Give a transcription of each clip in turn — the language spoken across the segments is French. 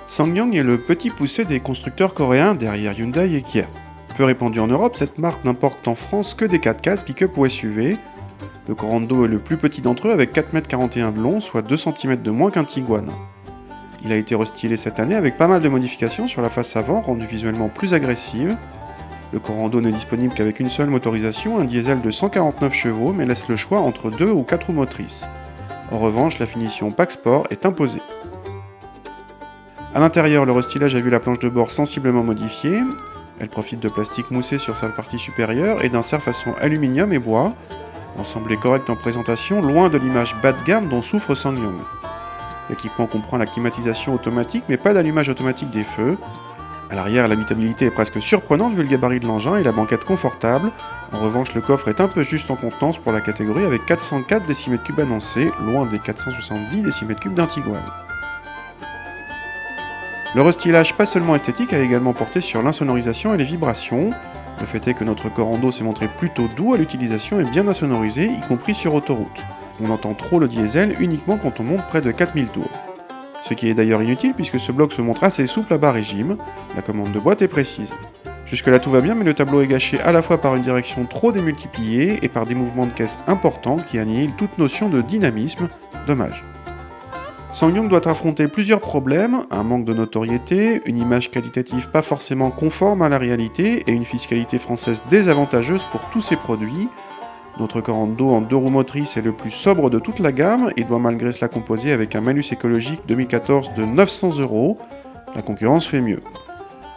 SsangYong est le petit poussé des constructeurs coréens derrière Hyundai et Kia. Peu répandue en Europe, cette marque n'importe en France que des 4x4, pick-up ou SUV. Le Corando est le plus petit d'entre eux avec 4,41 m de long, soit 2 cm de moins qu'un Tiguan. Il a été restylé cette année avec pas mal de modifications sur la face avant, rendue visuellement plus agressive. Le Corando n'est disponible qu'avec une seule motorisation, un diesel de 149 chevaux, mais laisse le choix entre 2 ou 4 roues motrices. En revanche, la finition Pack Sport est imposée. A l'intérieur, le restylage a vu la planche de bord sensiblement modifiée. Elle profite de plastique moussé sur sa partie supérieure et d'un serre façon aluminium et bois. L'ensemble est correct en présentation, loin de l'image bas de gamme dont souffre SsangYong. L'équipement comprend la climatisation automatique mais pas d'allumage automatique des feux. A l'arrière, l'habitabilité est presque surprenante vu le gabarit de l'engin et la banquette confortable. En revanche, le coffre est un peu juste en contenance pour la catégorie avec 404 décimètres3 annoncés, loin des 470 décimètres3 d'un Tiguan. Le restylage pas seulement esthétique a également porté sur l'insonorisation et les vibrations. Le fait est que notre Corando s'est montré plutôt doux à l'utilisation et bien insonorisé, y compris sur autoroute. On entend trop le diesel uniquement quand on monte près de 4000 tours. Ce qui est d'ailleurs inutile puisque ce bloc se montre assez souple à bas régime, la commande de boîte est précise. Jusque là tout va bien mais le tableau est gâché à la fois par une direction trop démultipliée et par des mouvements de caisse importants qui annihilent toute notion de dynamisme, dommage. SsangYong doit affronter plusieurs problèmes, un manque de notoriété, une image qualitative pas forcément conforme à la réalité et une fiscalité française désavantageuse pour tous ses produits. Notre Corando en 2 roues motrices est le plus sobre de toute la gamme et doit malgré cela composer avec un malus écologique 2014 de 900 €. La concurrence fait mieux.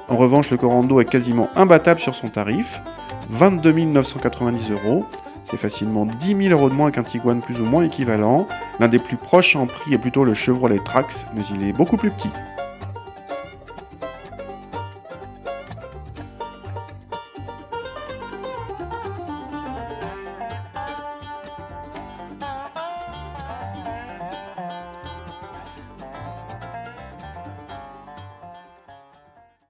En revanche, le Corando est quasiment imbattable sur son tarif, 22 990 €. C'est facilement 10 000 € de moins qu'un Tiguan plus ou moins équivalent. L'un des plus proches en prix est plutôt le Chevrolet Trax, mais il est beaucoup plus petit.